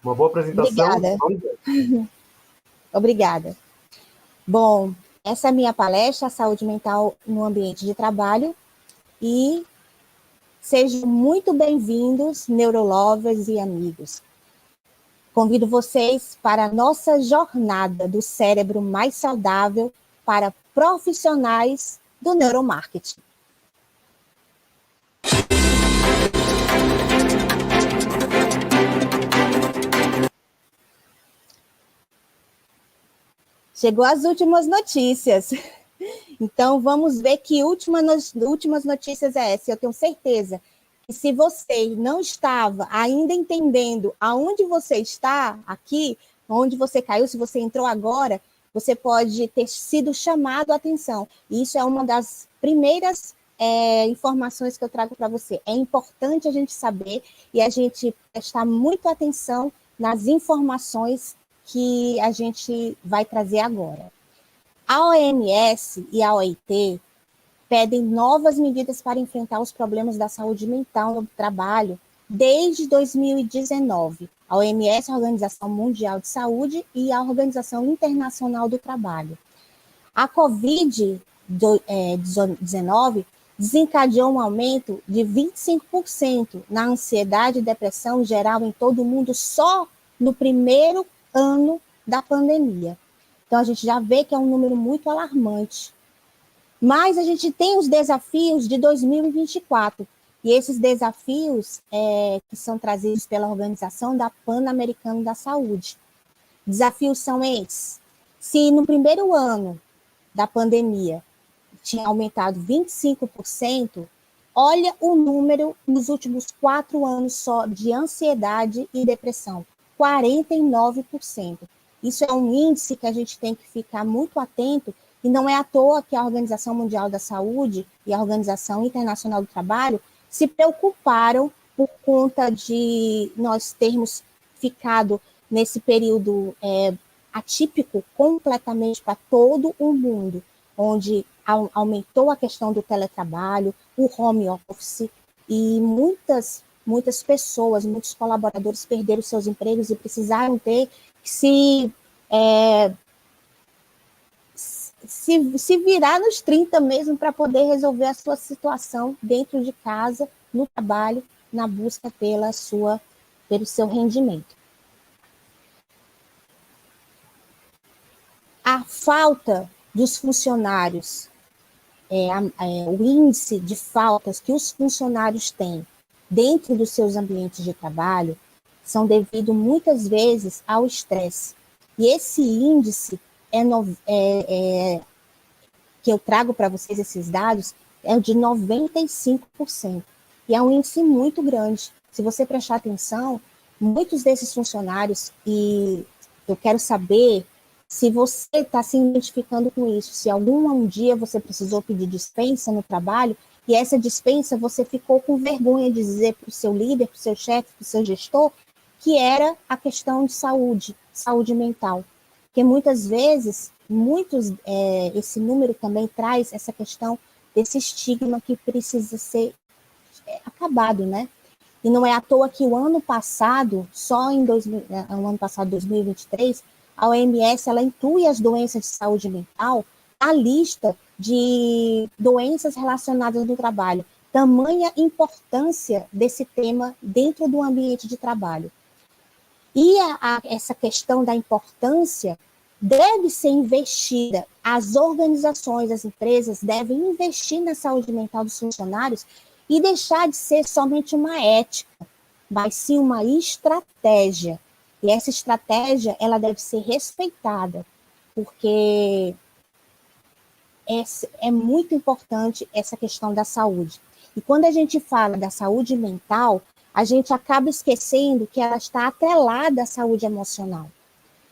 Uma boa apresentação. Obrigada. Obrigada. Bom, essa é a minha palestra, Saúde Mental no Ambiente de Trabalho, e sejam muito bem-vindos, neurolovers e amigos. Convido vocês para a nossa jornada do cérebro mais saudável para profissionais do neuromarketing. Chegou as últimas notícias. Então, vamos ver que últimas notícias é essa. Eu tenho certeza que se você não estava ainda entendendo aonde você está aqui, onde você caiu, se você entrou agora, você pode ter sido chamado a atenção. E isso é uma das primeiras informações que eu trago para você. É importante a gente saber e a gente prestar muita atenção nas informações que a gente vai trazer agora. A OMS e a OIT pedem novas medidas para enfrentar os problemas da saúde mental no trabalho desde 2019. A OMS, a Organização Mundial de Saúde, e a Organização Internacional do Trabalho. A Covid-19 desencadeou um aumento de 25% na ansiedade e depressão geral em todo o mundo só no primeiro ano da pandemia. Então, a gente já vê que é um número muito alarmante. Mas a gente tem os desafios de 2024, e esses desafios que são trazidos pela Organização da Pan-Americana da Saúde. Desafios são esses. Se no primeiro ano da pandemia tinha aumentado 25%, olha o número nos últimos 4 anos só de ansiedade e depressão, 49%. Isso é um índice que a gente tem que ficar muito atento, e não é à toa que a Organização Mundial da Saúde e a Organização Internacional do Trabalho se preocuparam por conta de nós termos ficado nesse período atípico completamente para todo o mundo, onde aumentou a questão do teletrabalho, o home office, e muitas pessoas, muitos colaboradores perderam seus empregos e precisaram ter que se virar nos 30 mesmo para poder resolver a sua situação dentro de casa, no trabalho, na busca pelo seu rendimento. A falta dos funcionários, o índice de faltas que os funcionários têm dentro dos seus ambientes de trabalho são devido muitas vezes ao estresse. E esse índice que eu trago para vocês, esses dados, é o de 95%. E é um índice muito grande. Se você prestar atenção, muitos desses funcionários, e eu quero saber se você está se identificando com isso, se um dia você precisou pedir dispensa no trabalho, e essa dispensa você ficou com vergonha de dizer para o seu líder, para o seu chefe, para o seu gestor, que era a questão de saúde mental. Porque muitas vezes, esse número também traz essa questão desse estigma que precisa ser acabado, né? E não é à toa que o ano passado, no ano passado, 2023, a OMS ela inclui as doenças de saúde mental na lista de doenças relacionadas no trabalho. Tamanha importância desse tema dentro do ambiente de trabalho. E essa questão da importância deve ser investida. As organizações, as empresas devem investir na saúde mental dos funcionários e deixar de ser somente uma ética, mas sim uma estratégia. E essa estratégia, ela deve ser respeitada, porque é muito importante essa questão da saúde. E quando a gente fala da saúde mental, a gente acaba esquecendo que ela está atrelada à saúde emocional.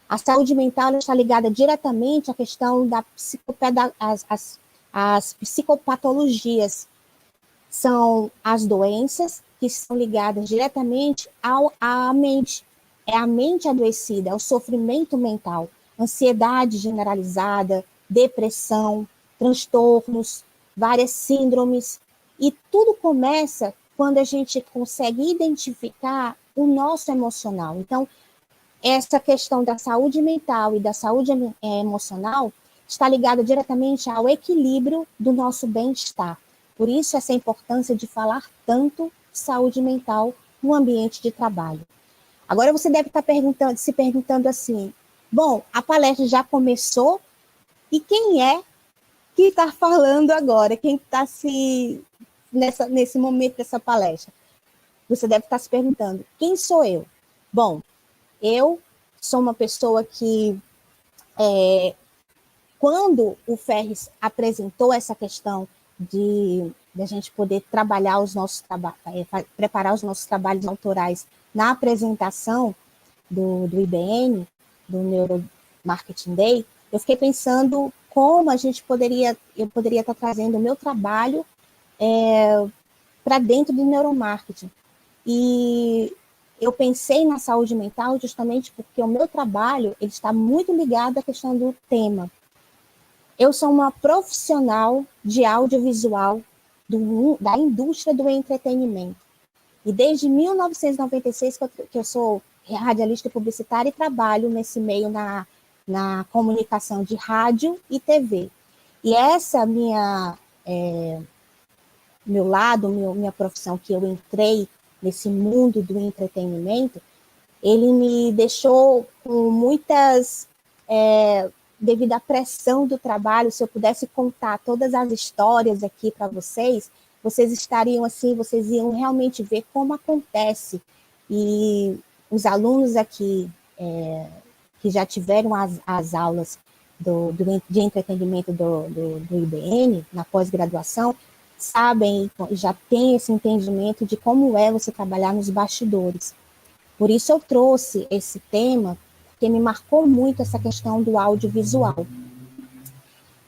A saúde mental ela está ligada diretamente à questão da as psicopatologias. São as doenças que estão ligadas diretamente à mente. É a mente adoecida, é o sofrimento mental, ansiedade generalizada, depressão, transtornos, várias síndromes. E tudo começa quando a gente consegue identificar o nosso emocional. Então, essa questão da saúde mental e da saúde emocional está ligada diretamente ao equilíbrio do nosso bem-estar. Por isso, essa importância de falar tanto de saúde mental no ambiente de trabalho. Agora, você deve estar se perguntando assim, bom, a palestra já começou, e quem é que está falando agora? Quem está nesse momento dessa palestra? Você deve estar se perguntando, quem sou eu? Bom, eu sou uma pessoa que, quando o Ferris apresentou essa questão de a gente poder trabalhar preparar os nossos trabalhos autorais na apresentação do IBN, do Neuromarketing Day, eu fiquei pensando como eu poderia estar trazendo o meu trabalho para dentro do neuromarketing. E eu pensei na saúde mental justamente porque o meu trabalho ele está muito ligado à questão do tema. Eu sou uma profissional de audiovisual da indústria do entretenimento. E desde 1996 que eu sou radialista e publicitária e trabalho nesse meio na comunicação de rádio e TV. E essa minha profissão que eu entrei nesse mundo do entretenimento, ele me deixou com muitas, devido à pressão do trabalho, se eu pudesse contar todas as histórias aqui para vocês, vocês estariam assim, vocês iam realmente ver como acontece. E os alunos aqui, que já tiveram as aulas de entretenimento do IBN, na pós-graduação, sabem, já têm esse entendimento de como é você trabalhar nos bastidores. Por isso eu trouxe esse tema, porque me marcou muito essa questão do audiovisual.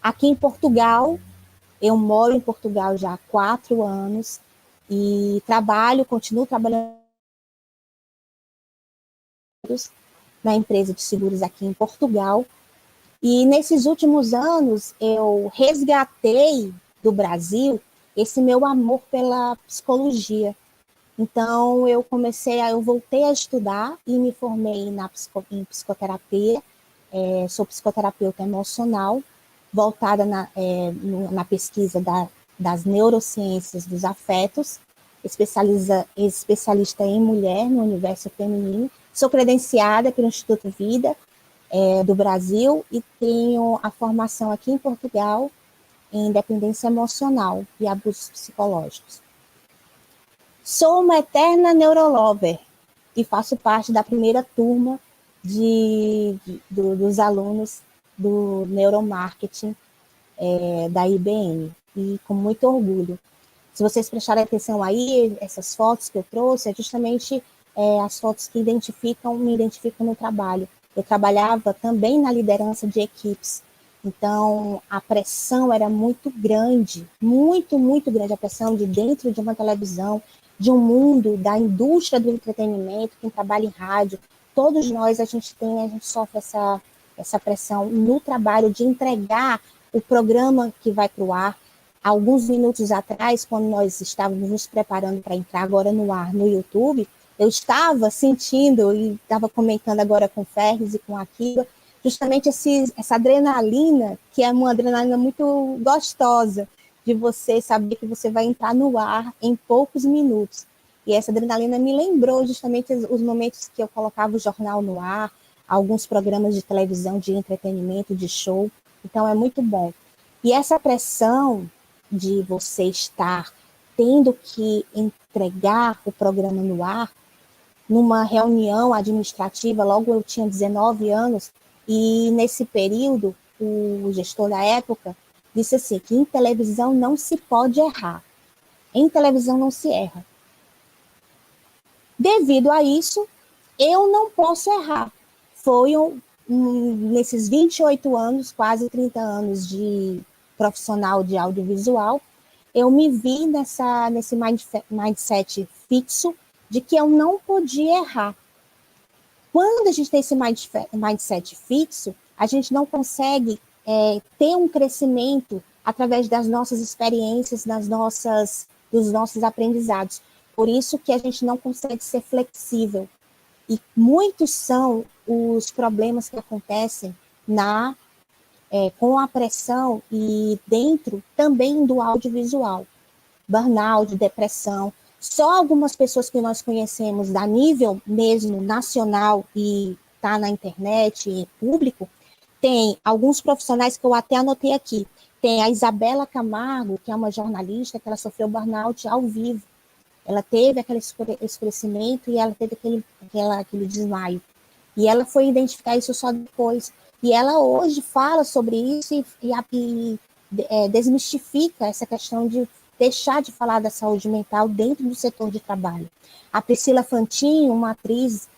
Aqui em Portugal, eu moro em Portugal já há 4 anos e continuo trabalhando na empresa de seguros aqui em Portugal. E nesses últimos anos, eu resgatei do Brasil esse meu amor pela psicologia. Então, eu voltei a estudar e me formei em psicoterapia. Sou psicoterapeuta emocional, voltada na pesquisa das neurociências dos afetos, especialista em mulher, no universo feminino. Sou credenciada pelo Instituto Vida do Brasil e tenho a formação aqui em Portugal em dependência emocional e abusos psicológicos. Sou uma eterna neurolover e faço parte da primeira turma dos alunos do neuromarketing da IBM, e com muito orgulho. Se vocês prestarem atenção aí, essas fotos que eu trouxe, é justamente as fotos que me identificam no trabalho. Eu trabalhava também na liderança de equipes, então a pressão era muito grande, muito, muito grande, a pressão de dentro de uma televisão, de um mundo da indústria do entretenimento, quem trabalha em rádio, todos nós a gente sofre essa pressão no trabalho de entregar o programa que vai para o ar. Alguns minutos atrás, quando nós estávamos nos preparando para entrar agora no ar no YouTube, eu estava sentindo e estava comentando agora com o Ferris e com a Kiba, justamente essa adrenalina, que é uma adrenalina muito gostosa, de você saber que você vai entrar no ar em poucos minutos. E essa adrenalina me lembrou justamente os momentos que eu colocava o jornal no ar, alguns programas de televisão, de entretenimento, de show. Então, é muito bom. E essa pressão de você estar tendo que entregar o programa no ar, numa reunião administrativa, logo eu tinha 19 anos, e nesse período, o gestor da época disse assim, que em televisão não se pode errar. Em televisão não se erra. Devido a isso, eu não posso errar. Nesses 28 anos, quase 30 anos de profissional de audiovisual, eu me vi nesse mindset fixo de que eu não podia errar. Quando a gente tem esse mindset fixo, a gente não consegue ter um crescimento através das nossas experiências, dos nossos aprendizados. Por isso que a gente não consegue ser flexível. E muitos são os problemas que acontecem com a pressão e dentro também do audiovisual. Burnout, depressão. Só algumas pessoas que nós conhecemos a nível mesmo nacional e está na internet e público, tem alguns profissionais que eu até anotei aqui. Tem a Isabela Camargo, que é uma jornalista, que ela sofreu burnout ao vivo. Ela teve aquele escurecimento e ela teve aquele desmaio. E ela foi identificar isso só depois. E ela hoje fala sobre isso e desmistifica essa questão de deixar de falar da saúde mental dentro do setor de trabalho. A Priscila Fantin, uma atriz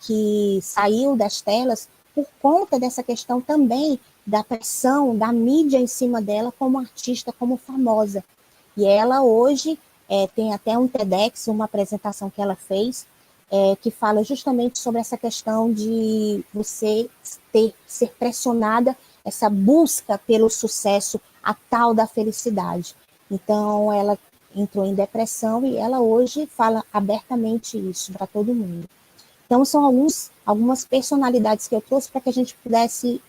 que saiu das telas por conta dessa questão também da pressão da mídia em cima dela como artista, como famosa. E ela hoje tem até um TEDx, uma apresentação que ela fez, que fala justamente sobre essa questão de você ser pressionada, essa busca pelo sucesso, a tal da felicidade. Então, ela entrou em depressão e ela hoje fala abertamente isso para todo mundo. Então, são algumas personalidades que eu trouxe para que a gente pudesse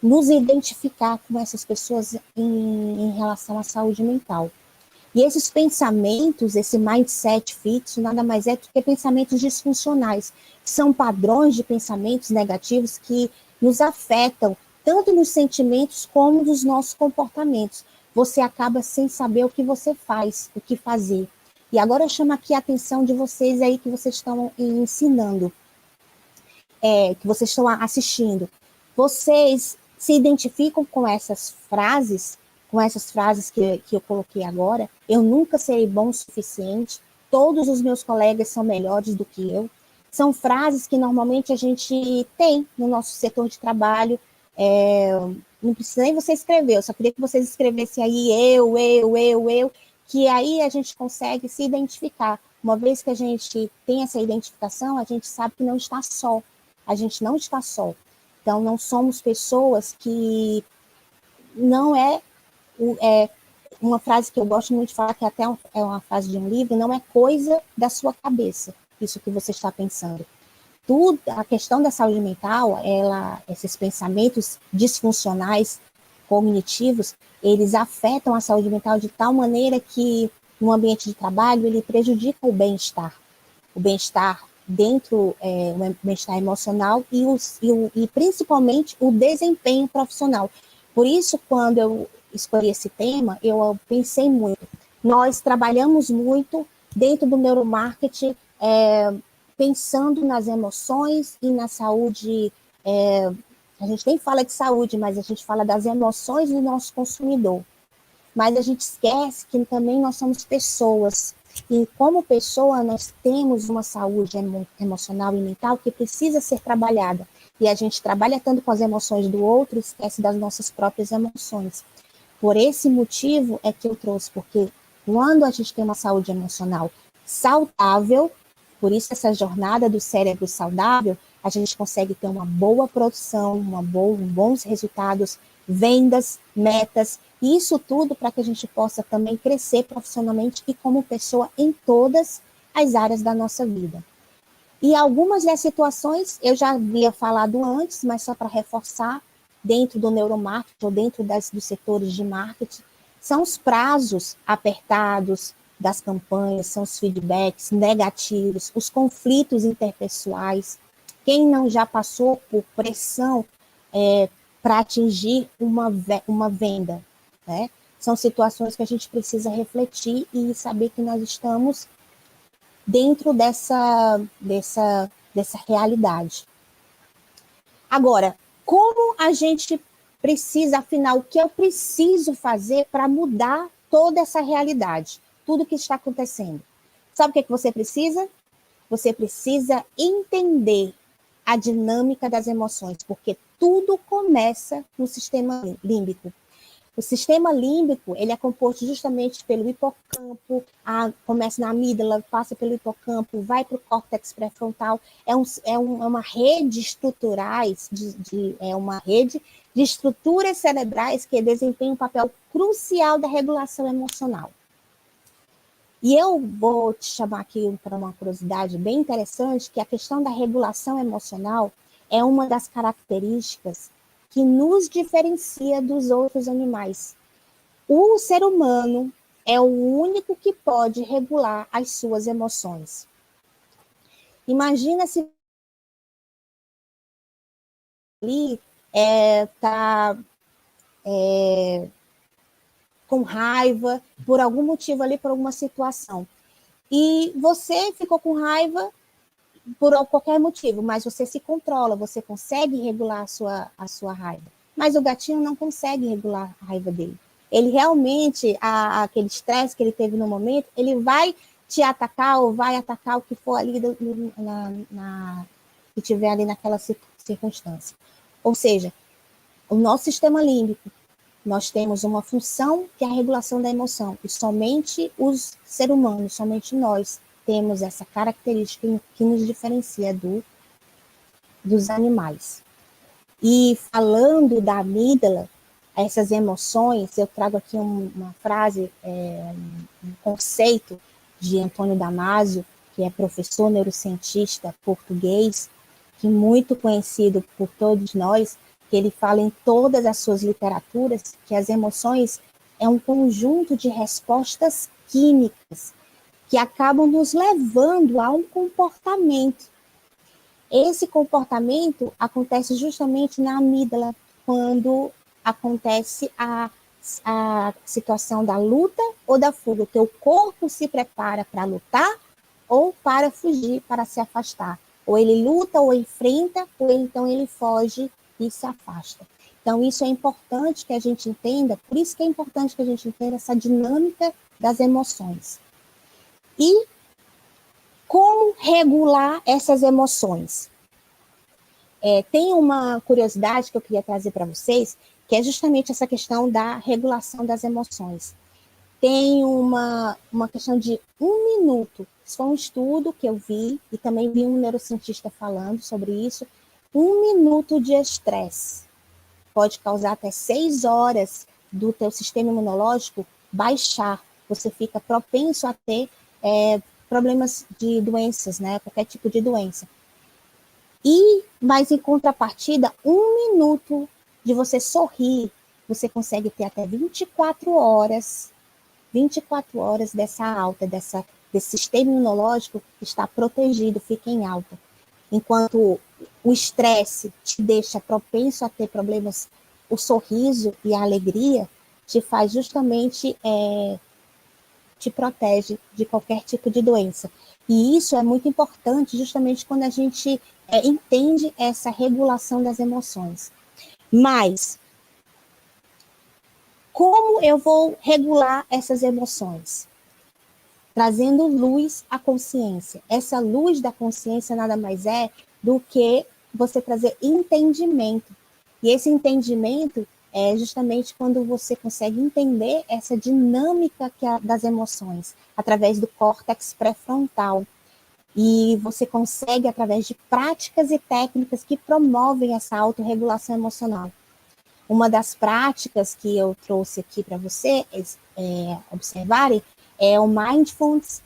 nos identificar com essas pessoas em relação à saúde mental. E esses pensamentos, esse mindset fixo, nada mais é do que pensamentos disfuncionais. São padrões de pensamentos negativos que nos afetam, tanto nos sentimentos como nos nossos comportamentos. Você acaba sem saber o que você faz, o que fazer. E agora eu chamo aqui a atenção de vocês aí que vocês estão ensinando, que vocês estão assistindo. Vocês se identificam com essas frases que eu coloquei agora? Eu nunca serei bom o suficiente, todos os meus colegas são melhores do que eu. São frases que normalmente a gente tem no nosso setor de trabalho. Não precisa nem você escrever, eu só queria que vocês escrevessem aí eu, que aí a gente consegue se identificar. Uma vez que a gente tem essa identificação, a gente sabe que não está só. A gente não está só. Então, não somos pessoas que não uma frase que eu gosto muito de falar, que até é uma frase de um livro, não é coisa da sua cabeça, isso que você está pensando. A questão da saúde mental, esses pensamentos disfuncionais, cognitivos, eles afetam a saúde mental de tal maneira que, no ambiente de trabalho, ele prejudica o bem-estar dentro, o bem-estar emocional e principalmente o desempenho profissional. Por isso, quando eu escolhi esse tema, eu pensei muito. Nós trabalhamos muito dentro do neuromarketing, pensando nas emoções e na saúde. A gente nem fala de saúde, mas a gente fala das emoções do nosso consumidor. Mas a gente esquece que também nós somos pessoas. E como pessoa, nós temos uma saúde emocional e mental que precisa ser trabalhada. E a gente trabalha tanto com as emoções do outro e esquece das nossas próprias emoções. Por esse motivo é que eu trouxe, porque quando a gente tem uma saúde emocional saudável, por isso essa jornada do cérebro saudável, a gente consegue ter uma boa produção, bons resultados, vendas, metas, e isso tudo para que a gente possa também crescer profissionalmente e como pessoa em todas as áreas da nossa vida. E algumas das situações eu já havia falado antes, mas só para reforçar, dentro do neuromarketing ou dentro dos setores de marketing, são os prazos apertados das campanhas, são os feedbacks negativos, os conflitos interpessoais. Quem não já passou por pressão para atingir uma venda, né? São situações que a gente precisa refletir e saber que nós estamos dentro dessa realidade. Agora, como a gente precisa, afinal, o que eu preciso fazer para mudar toda essa realidade, tudo que está acontecendo? Sabe o que você precisa? Você precisa entender a dinâmica das emoções, porque tudo começa no sistema límbico. O sistema límbico, ele é composto justamente pelo hipocampo, começa na amígdala, passa pelo hipocampo, vai para o córtex pré-frontal. É uma rede estruturais, é uma rede de estruturas cerebrais que desempenham um papel crucial da regulação emocional. E eu vou te chamar aqui para uma curiosidade bem interessante, que a questão da regulação emocional é uma das características que nos diferencia dos outros animais. O ser humano é o único que pode regular as suas emoções. Imagina se ali tá com raiva por algum motivo ali, por alguma situação. E você ficou com raiva por qualquer motivo, mas você se controla, você consegue regular a sua raiva. Mas o gatinho não consegue regular a raiva dele. Ele realmente, aquele estresse que ele teve no momento, ele vai te atacar ou vai atacar o que for ali que tiver ali naquela circunstância. Ou seja, o nosso sistema límbico, nós temos uma função que é a regulação da emoção, e somente os seres humanos, somente nós, temos essa característica que nos diferencia dos animais. E falando da amígdala, essas emoções, eu trago aqui uma frase, um conceito de Antônio Damasio, que é professor neurocientista português, que é muito conhecido por todos nós, que ele fala em todas as suas literaturas que as emoções é um conjunto de respostas químicas que acabam nos levando a um comportamento. Esse comportamento acontece justamente na amígdala, quando acontece a situação da luta ou da fuga. O teu corpo se prepara para lutar ou para fugir, para se afastar. Ou ele luta, ou enfrenta, ou então ele foge e se afasta. Então, isso é importante que a gente entenda, por isso que é importante que a gente entenda essa dinâmica das emoções. E como regular essas emoções? Tem uma curiosidade que eu queria trazer para vocês, que é justamente essa questão da regulação das emoções. Tem uma questão de 1 minuto. Isso foi um estudo que eu vi, e também vi um neurocientista falando sobre isso. 1 minuto de estresse pode causar até 6 horas do teu sistema imunológico baixar. Você fica propenso a ter problemas de doenças, né? Qualquer tipo de doença. Mas em contrapartida, 1 minuto de você sorrir, você consegue ter até 24 horas dessa alta, desse sistema imunológico que está protegido, fica em alta. Enquanto o estresse te deixa propenso a ter problemas, o sorriso e a alegria te faz justamente, te protege de qualquer tipo de doença. E isso é muito importante justamente quando a gente entende essa regulação das emoções. Mas, como eu vou regular essas emoções? Trazendo luz à consciência. Essa luz da consciência nada mais é do que você trazer entendimento. E esse entendimento é justamente quando você consegue entender essa dinâmica das emoções, através do córtex pré-frontal. E você consegue, através de práticas e técnicas que promovem essa autorregulação emocional. Uma das práticas que eu trouxe aqui para vocês observarem é o mindfulness,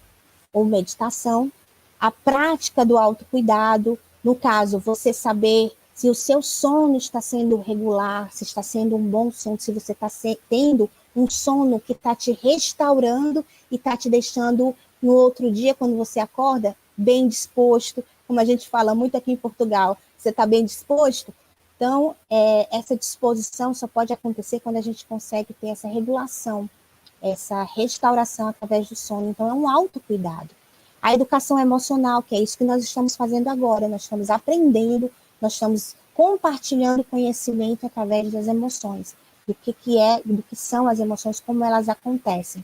ou meditação, a prática do autocuidado, no caso, você saber se o seu sono está sendo regular, se está sendo um bom sono, se você está tendo um sono que está te restaurando e está te deixando, no outro dia, quando você acorda, bem disposto, como a gente fala muito aqui em Portugal, você está bem disposto? Então, essa disposição só pode acontecer quando a gente consegue ter essa regulação, essa restauração através do sono. Então, é um autocuidado. A educação emocional, que é isso que nós estamos fazendo agora, nós estamos aprendendo, nós estamos compartilhando conhecimento através das emoções, do que são as emoções, como elas acontecem.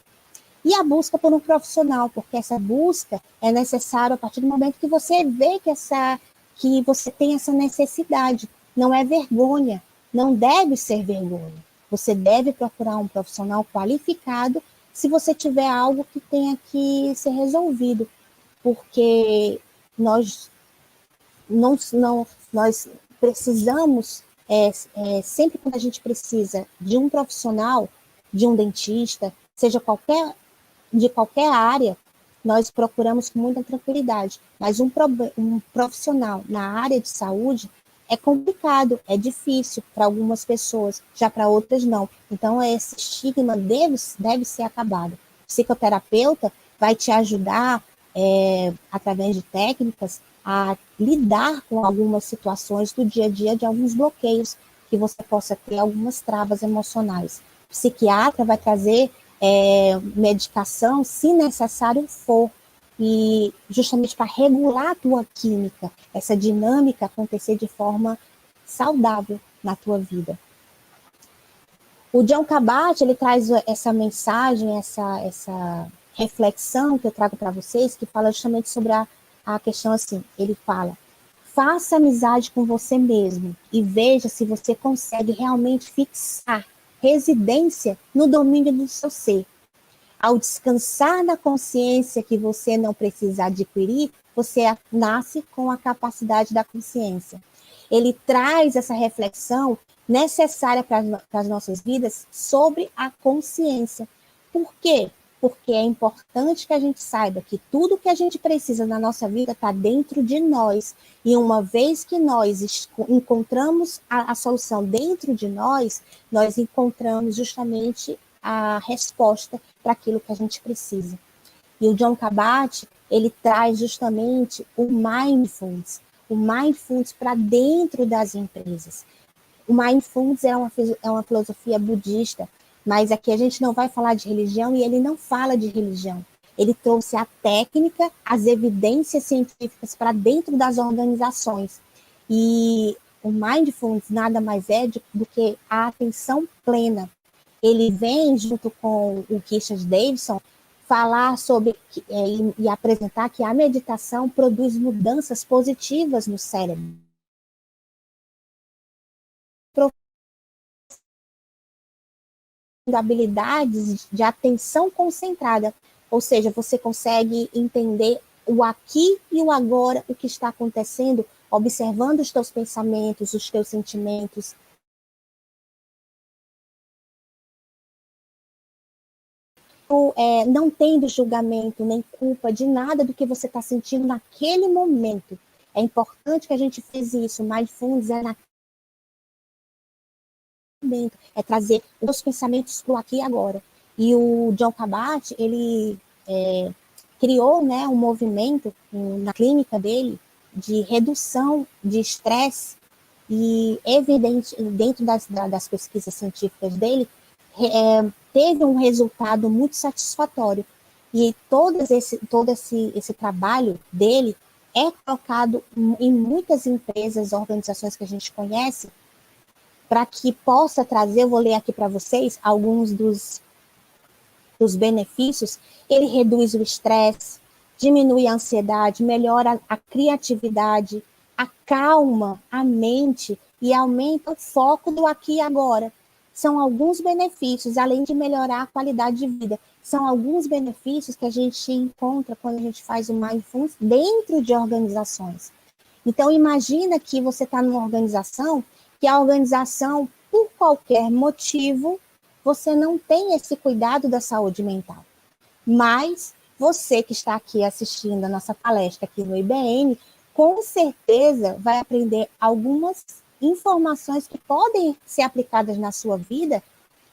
E a busca por um profissional, porque essa busca é necessária a partir do momento que você vê que você tem essa necessidade. Não é vergonha, não deve ser vergonha. Você deve procurar um profissional qualificado se você tiver algo que tenha que ser resolvido, porque nós precisamos, sempre quando a gente precisa de um profissional, de um dentista, seja qualquer de qualquer área, nós procuramos com muita tranquilidade, mas um profissional na área de saúde é complicado, é difícil para algumas pessoas, já para outras não. Então, esse estigma deve ser acabado. O psicoterapeuta vai te ajudar, através de técnicas, a lidar com algumas situações do dia a dia, de alguns bloqueios, que você possa ter algumas travas emocionais. O psiquiatra vai trazer medicação, se necessário for, e justamente para regular a tua química, essa dinâmica acontecer de forma saudável na tua vida. O Jon Kabat, ele traz essa mensagem, essa reflexão que eu trago para vocês, que fala justamente sobre a questão assim, ele fala: faça amizade com você mesmo e veja se você consegue realmente fixar residência no domínio do seu ser. Ao descansar na consciência que você não precisa adquirir, você nasce com a capacidade da consciência. Ele traz essa reflexão necessária para as nossas vidas sobre a consciência. Por quê? Porque é importante que a gente saiba que tudo que a gente precisa na nossa vida está dentro de nós. E uma vez que nós encontramos a solução dentro de nós encontramos justamente a resposta para aquilo que a gente precisa. E o Jon Kabat, ele traz justamente o mindfulness para dentro das empresas. O mindfulness é uma filosofia budista, mas aqui a gente não vai falar de religião e ele não fala de religião. Ele trouxe a técnica, as evidências científicas para dentro das organizações. E o mindfulness nada mais é do que a atenção plena. Ele vem, junto com o Richard Davidson, falar sobre e apresentar que a meditação produz mudanças positivas no cérebro. Habilidades de atenção concentrada, ou seja, você consegue entender o aqui e o agora, o que está acontecendo, observando os teus pensamentos, os teus sentimentos. Não tendo julgamento nem culpa de nada do que você está sentindo naquele momento. É importante que a gente fez isso. Mindfulness é trazer os pensamentos para o aqui e agora. E o Jon Kabat, ele criou, né, um movimento na clínica dele de redução de estresse e, evidente, dentro das pesquisas científicas dele, teve um resultado muito satisfatório. E todo esse trabalho dele é colocado em muitas empresas, organizações que a gente conhece, para que possa trazer, eu vou ler aqui para vocês alguns dos benefícios. Ele reduz o estresse, diminui a ansiedade, melhora a criatividade, acalma a mente e aumenta o foco do aqui e agora. São alguns benefícios, além de melhorar a qualidade de vida. São alguns benefícios que a gente encontra quando a gente faz o mindfulness dentro de organizações. Então, imagina que você está numa organização, que a organização, por qualquer motivo, você não tem esse cuidado da saúde mental. Mas você que está aqui assistindo a nossa palestra aqui no IBN, com certeza vai aprender algumas informações que podem ser aplicadas na sua vida,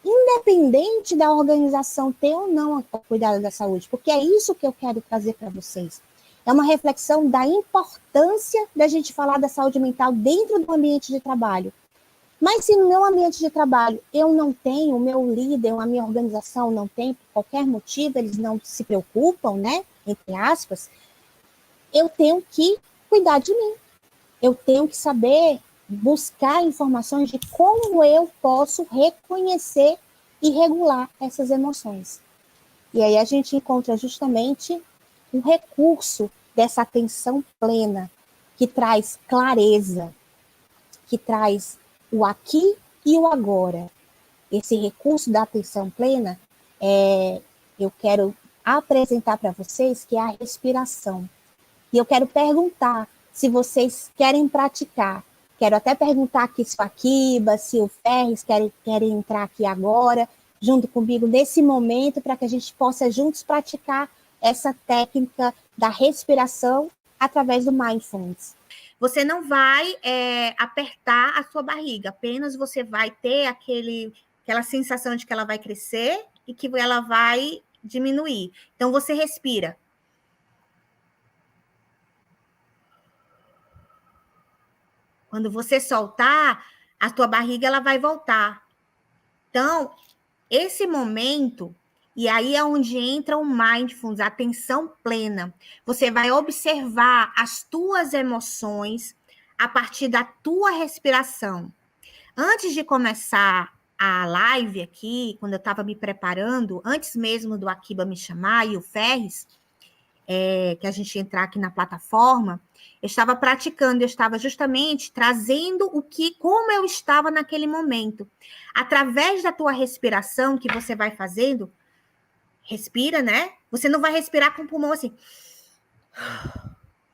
independente da organização ter ou não o cuidado da saúde, porque é isso que eu quero trazer para vocês. É uma reflexão da importância da gente falar da saúde mental dentro do ambiente de trabalho. Mas se no meu ambiente de trabalho eu não tenho, o meu líder, a minha organização não tem, por qualquer motivo, eles não se preocupam, né, entre aspas, eu tenho que cuidar de mim. Eu tenho que saber buscar informações de como eu posso reconhecer e regular essas emoções. E aí a gente encontra justamente um recurso dessa atenção plena, que traz clareza, que traz o aqui e o agora. Esse recurso da atenção plena, eu quero apresentar para vocês, que é a respiração. E eu quero perguntar se vocês querem praticar. Quero até perguntar aqui se o Akiba, se o Ferris querem entrar aqui agora, junto comigo nesse momento para que a gente possa juntos praticar essa técnica da respiração através do mindfulness. Você não vai apertar a sua barriga, apenas você vai ter aquela sensação de que ela vai crescer e que ela vai diminuir. Então, você respira. Quando você soltar, a tua barriga ela vai voltar. Então, esse momento, e aí é onde entra o mindfulness, a atenção plena. Você vai observar as tuas emoções a partir da tua respiração. Antes de começar a live aqui, quando eu estava me preparando, antes mesmo do Akiba me chamar e o Ferris, que a gente entrar aqui na plataforma, eu estava praticando, eu estava justamente trazendo como eu estava naquele momento. Através da tua respiração que você vai fazendo, respira, né? Você não vai respirar com o pulmão assim.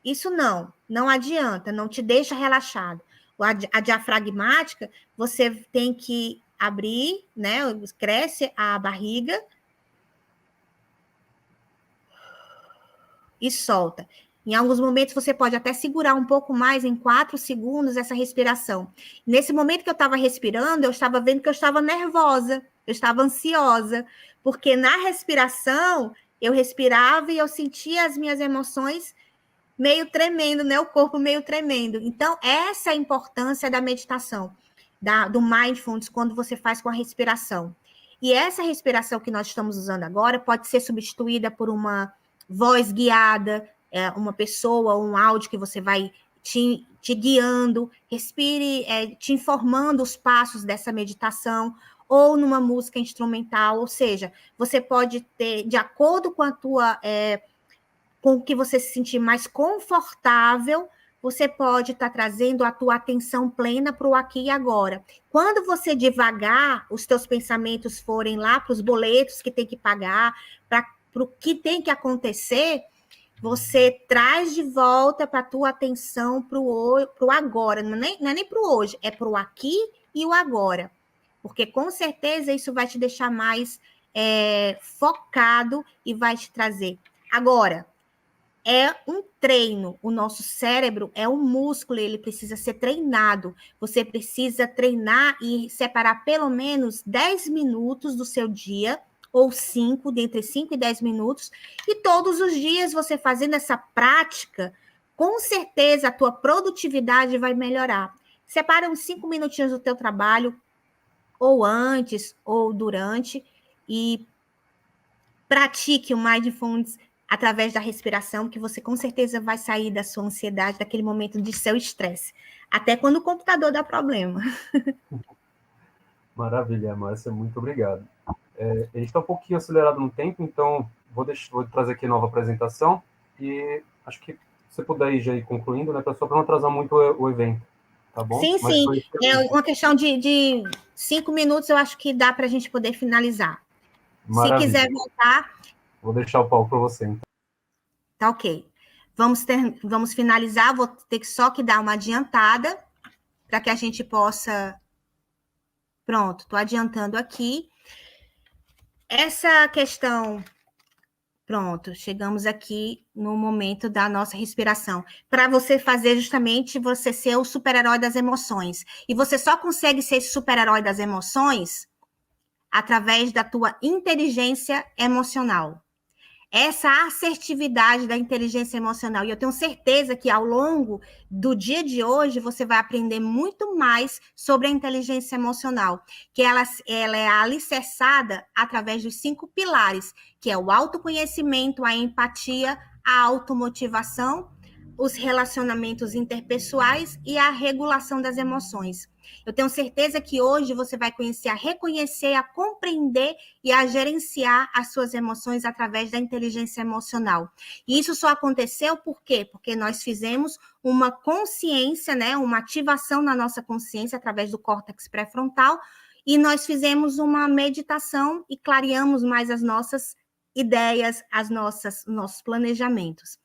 Isso não adianta, não te deixa relaxado. A diafragmática, você tem que abrir, né? Cresce a barriga e solta. Em alguns momentos, você pode até segurar um pouco mais, em 4 segundos, essa respiração. Nesse momento que eu estava respirando, eu estava vendo que eu estava nervosa, eu estava ansiosa, porque na respiração, eu respirava e eu sentia as minhas emoções meio tremendo, né? O corpo meio tremendo. Então, essa é a importância da meditação, do mindfulness, quando você faz com a respiração. E essa respiração que nós estamos usando agora pode ser substituída por uma voz guiada, uma pessoa, um áudio que você vai te guiando, respire, te informando os passos dessa meditação, ou numa música instrumental, ou seja, você pode ter, de acordo com a tua, com o que você se sentir mais confortável, você pode estar trazendo a tua atenção plena para o aqui e agora. Quando você devagar, os teus pensamentos forem lá para os boletos que tem que pagar, para o que tem que acontecer, você traz de volta para a tua atenção para o agora. Não é nem para o hoje, é para o aqui e o agora. Porque, com certeza, isso vai te deixar mais focado e vai te trazer. Agora, é um treino. O nosso cérebro é um músculo, ele precisa ser treinado. Você precisa treinar e separar pelo menos 10 minutos do seu dia, ou 5, dentre 5 e 10 minutos, e todos os dias você fazendo essa prática, com certeza a tua produtividade vai melhorar. Separa uns 5 minutinhos do teu trabalho, ou antes, ou durante, e pratique o mindfulness através da respiração, que você com certeza vai sair da sua ansiedade, daquele momento de seu estresse. Até quando o computador dá problema. Maravilha, Márcia, muito obrigado. A gente está um pouquinho acelerado no tempo, então vou trazer aqui a nova apresentação e acho que se você puder ir já ir concluindo, né, só para não atrasar muito o evento, tá bom? Sim, sim. É uma questão de 5 minutos, eu acho que dá para a gente poder finalizar. Maravilha. Se quiser voltar... Vou deixar o palco para você, então. Tá ok. Vamos finalizar, vou ter só que dar uma adiantada para que a gente possa... Pronto, estou adiantando aqui. Essa questão... Pronto, chegamos aqui no momento da nossa respiração. Para você fazer justamente você ser o super-herói das emoções. E você só consegue ser esse super-herói das emoções através da tua inteligência emocional. Essa assertividade da inteligência emocional. E eu tenho certeza que ao longo do dia de hoje você vai aprender muito mais sobre a inteligência emocional, que ela é alicerçada através dos 5 pilares, que é o autoconhecimento, a empatia, a automotivação, os relacionamentos interpessoais e a regulação das emoções. Eu tenho certeza que hoje você vai conhecer a reconhecer, a compreender e a gerenciar as suas emoções através da inteligência emocional. E isso só aconteceu por quê? Porque nós fizemos uma consciência, né, uma ativação na nossa consciência através do córtex pré-frontal e nós fizemos uma meditação e clareamos mais as nossas ideias, nossos planejamentos.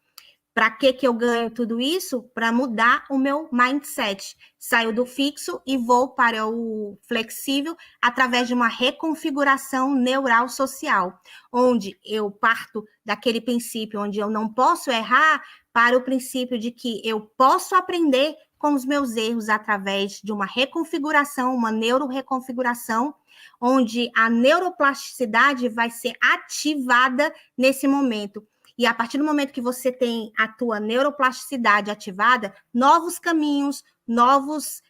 Para que eu ganho tudo isso? Para mudar o meu mindset. Saio do fixo e vou para o flexível através de uma reconfiguração neural social, onde eu parto daquele princípio onde eu não posso errar para o princípio de que eu posso aprender com os meus erros através de uma reconfiguração, uma neuroreconfiguração, onde a neuroplasticidade vai ser ativada nesse momento. E a partir do momento que você tem a tua neuroplasticidade ativada, novos caminhos, novas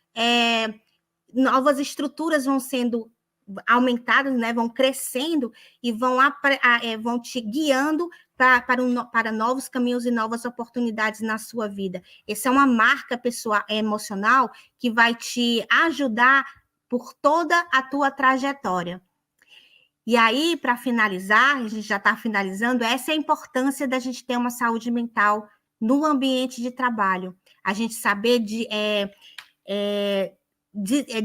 estruturas vão sendo aumentadas, né, vão crescendo e vão te guiando para novos caminhos e novas oportunidades na sua vida. Essa é uma marca pessoal, emocional que vai te ajudar por toda a tua trajetória. E aí, para finalizar, a gente já está finalizando, essa é a importância da gente ter uma saúde mental no ambiente de trabalho. A gente saber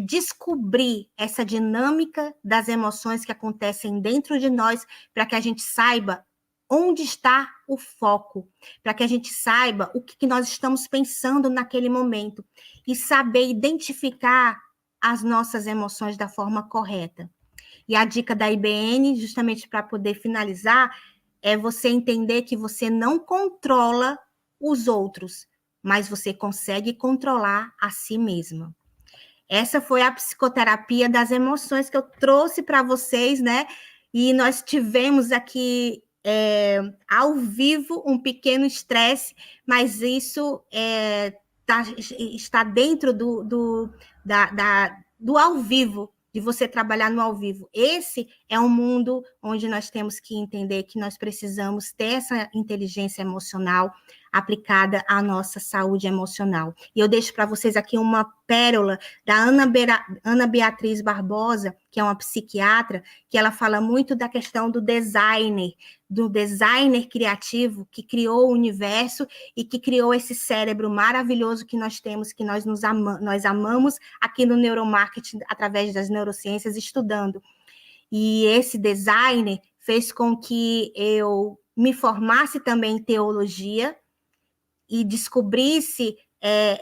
descobrir essa dinâmica das emoções que acontecem dentro de nós, para que a gente saiba onde está o foco, para que a gente saiba o que nós estamos pensando naquele momento e saber identificar as nossas emoções da forma correta. E a dica da IBN, justamente para poder finalizar, é você entender que você não controla os outros, mas você consegue controlar a si mesma. Essa foi a psicoterapia das emoções que eu trouxe para vocês, né? E nós tivemos aqui ao vivo um pequeno estresse, mas isso está dentro do ao vivo, de você trabalhar no ao vivo. Esse é um mundo onde nós temos que entender que nós precisamos ter essa inteligência emocional aplicada à nossa saúde emocional. E eu deixo para vocês aqui uma pérola da Ana Beatriz Barbosa, que é uma psiquiatra, que ela fala muito da questão do designer criativo que criou o universo e que criou esse cérebro maravilhoso que nós temos, que nós amamos aqui no neuromarketing, através das neurociências, estudando. E esse designer fez com que eu me formasse também em teologia e descobrisse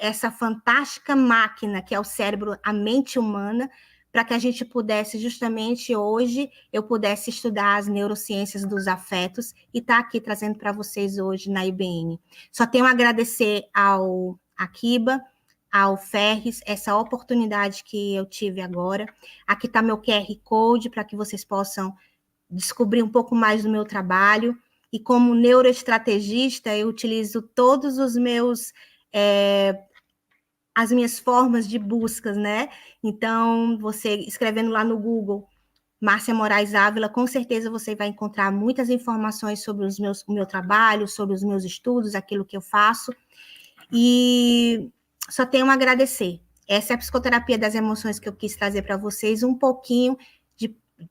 essa fantástica máquina que é o cérebro, a mente humana, para que a gente pudesse, justamente hoje, eu pudesse estudar as neurociências dos afetos e estar aqui trazendo para vocês hoje na IBN. Só tenho a agradecer ao Akiba, ao Ferris, essa oportunidade que eu tive agora. Aqui está meu QR Code para que vocês possam descobrir um pouco mais do meu trabalho. E como neuroestrategista, eu utilizo todos os meus as minhas formas de buscas, né? Então, você escrevendo lá no Google, Márcia Moraes Ávila, com certeza você vai encontrar muitas informações sobre o meu trabalho, sobre os meus estudos, aquilo que eu faço. E só tenho a agradecer. Essa é a psicoterapia das emoções que eu quis trazer para vocês, um pouquinho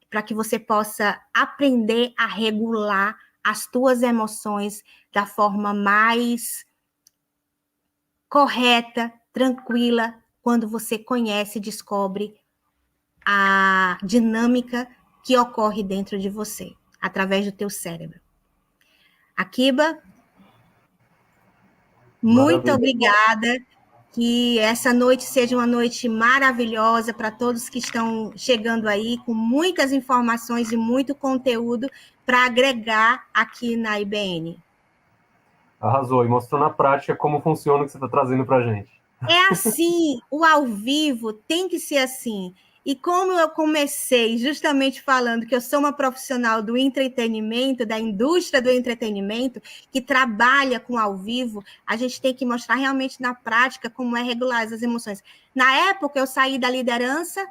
para que você possa aprender a regular as tuas emoções da forma mais correta, tranquila, quando você conhece e descobre a dinâmica que ocorre dentro de você, através do teu cérebro. Akiba, muito obrigada, que essa noite seja uma noite maravilhosa para todos que estão chegando aí, com muitas informações e muito conteúdo para agregar aqui na IBN. Arrasou, e mostrou na prática como funciona o que você está trazendo para a gente. É assim, o ao vivo tem que ser assim. E como eu comecei justamente falando que eu sou uma profissional do entretenimento, da indústria do entretenimento, que trabalha com ao vivo, a gente tem que mostrar realmente na prática como é regular as emoções. Na época, eu saí da liderança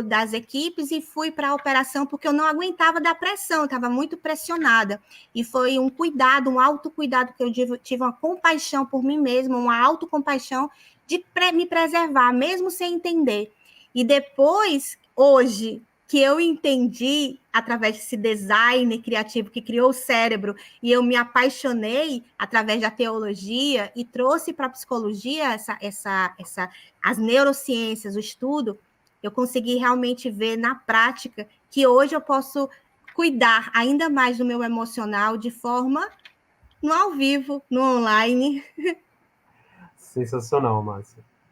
das equipes e fui para a operação porque eu não aguentava da pressão, estava muito pressionada. E foi um cuidado, um autocuidado que eu tive uma compaixão por mim mesma, uma autocompaixão de me preservar, mesmo sem entender. E depois, hoje, que eu entendi, através desse design criativo que criou o cérebro, e eu me apaixonei através da teologia e trouxe para a psicologia as neurociências, o estudo, eu consegui realmente ver na prática que hoje eu posso cuidar ainda mais do meu emocional de forma no ao vivo, no online. Sensacional, Márcia.